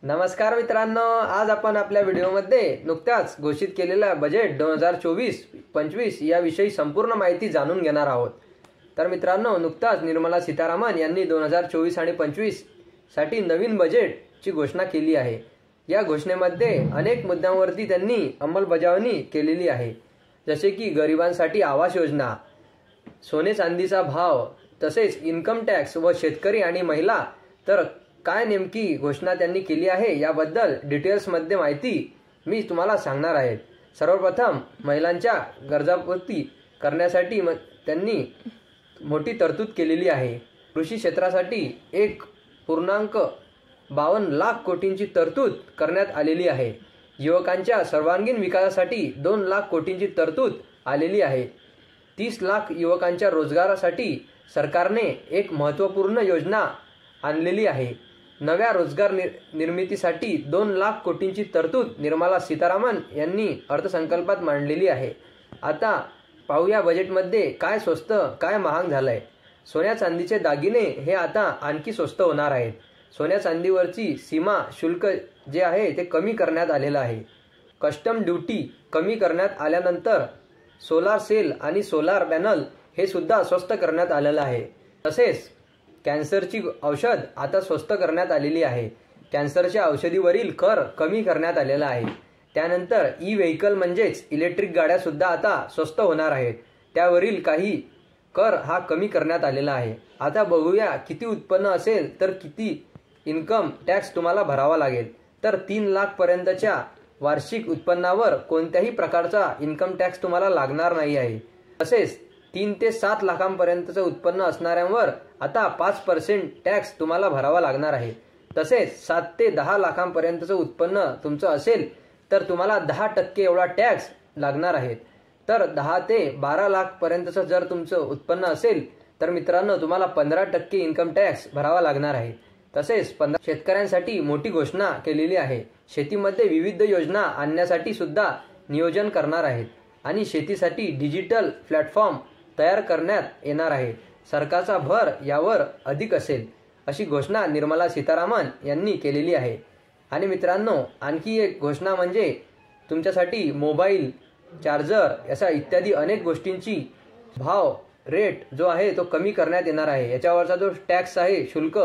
नमस्कार मित्रांनो, आज आपण आपल्या व्हिडिओमध्ये नुकत्याच घोषित केलेल्या बजेट 2024-25 याविषयी संपूर्ण माहिती जाणून घेणार आहोत। तर मित्रांनो, नुकताच निर्मला सीतारामन यांनी 2024 आणि 25 साठी नवीन बजेटची घोषणा केली आहे। या घोषणेमध्ये अनेक मुद्द्यांवरती त्यांनी अंमलबजावणी केलेली आहे, जसे की गरिबांसाठी आवास योजना, सोने चांदीचा भाव, तसेच इन्कम टॅक्स व शेतकरी आणि महिला। तर काय नेमकी घोषणा त्यांनी केली आहे याबद्दल डिटेल्समध्ये माहिती मी तुम्हाला सांगणार आहे। सर्वप्रथम महिलांच्या गरजापूर्ती करण्यासाठी त्यांनी मोठी तरतूद केलेली आहे। कृषी क्षेत्रासाठी 1.52 लाख कोटींची तरतूद करण्यात आलेली आहे। युवकांच्या सर्वांगीण विकासासाठी 2 लाख कोटींची तरतूद आलेली आहे। 30 लाख युवकांच्या रोजगारासाठी सरकारने एक महत्त्वपूर्ण योजना आणलेली आहे। नव्या रोजगार निर्मितीसाठी 2 लाख कोटींची तरतूद निर्मला सीतारामन यांनी अर्थसंकल्पात मांडलेली आहे। आता पाहूया बजेटमध्ये काय स्वस्त काय महाग झालंय। सोन्या चांदीचे दागिने हे आता आणखी स्वस्त होणार आहेत। सोन्या चांदीवरची सीमा शुल्क जे आहे ते कमी करण्यात आलेलं आहे। कस्टम ड्युटी कमी करण्यात आल्यानंतर सोलार सेल आणि सोलार पॅनल हे सुद्धा स्वस्त करण्यात आलेलं आहे। तसेच कॅन्सरची औषध आता स्वस्त करण्यात आलेली आहे। कॅन्सरच्या औषधीवरील कर कमी करण्यात आलेला आहे। त्यानंतर ई व्हेकल म्हणजेच इलेक्ट्रिक गाड्या सुद्धा आता स्वस्त होणार आहेत। त्यावरील काही कर हा कमी करण्यात आलेला आहे। आता बघूया किती उत्पन्न असेल तर किती इन्कम टॅक्स तुम्हाला भरावा लागेल। तर 3 लाख पर्यंतच्या वार्षिक उत्पन्नावर कोणत्याही प्रकारचा इन्कम टॅक्स तुम्हाला लागणार नाही आहे। तसेच 3 ते 7 लाखांपर्यंतचं उत्पन्न असणाऱ्यांवर आता 5% टॅक्स तुम्हाला भरावा लागणार आहे। तसेच 7 ते 10 लाखांपर्यंतचं उत्पन्न तुमचं असेल तर तुम्हाला 10% एवढा टॅक्स लागणार आहे। तर 10 ते 12 लाख पर्यंतचं जर तुमचं उत्पन्न असेल तर मित्रांनो तुम्हाला 15% इन्कम टॅक्स भरावा लागणार आहे। तसेच शेतकऱ्यांसाठी मोठी घोषणा केलेली आहे। शेतीमध्ये विविध योजना आणण्यासाठी सुद्धा नियोजन करणार आहेत आणि शेतीसाठी डिजिटल प्लॅटफॉर्म तयार करण्यात येणार आहे। सरकारचा भर यावर अधिक असेल अशी घोषणा निर्मला सीतारामन यांनी केलेली आहे। आणि मित्रांनो, आणखी एक घोषणा म्हणजे तुमच्यासाठी मोबाईल, चार्जर अशा इत्यादी अनेक गोष्टींची भाव रेट जो आहे तो कमी करण्यात येणार आहे। याच्यावरचा जो टॅक्स आहे शुल्क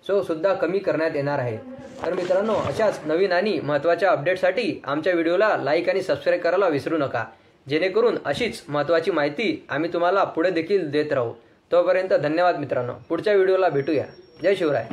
तो सुद्धा कमी करण्यात येणार आहे। तर मित्रांनो, अशाच नवीन आणि महत्त्वाच्या अपडेटसाठी आमच्या व्हिडिओला लाईक आणि सबस्क्राईब करायला विसरू नका, जेणेकरून अशीच महत्त्वाची माहिती आम्ही तुम्हाला पुढे देखील देत राहू। तोपर्यंत धन्यवाद मित्रांनो, पुढच्या व्हिडिओला भेटूया। जय शिवराय।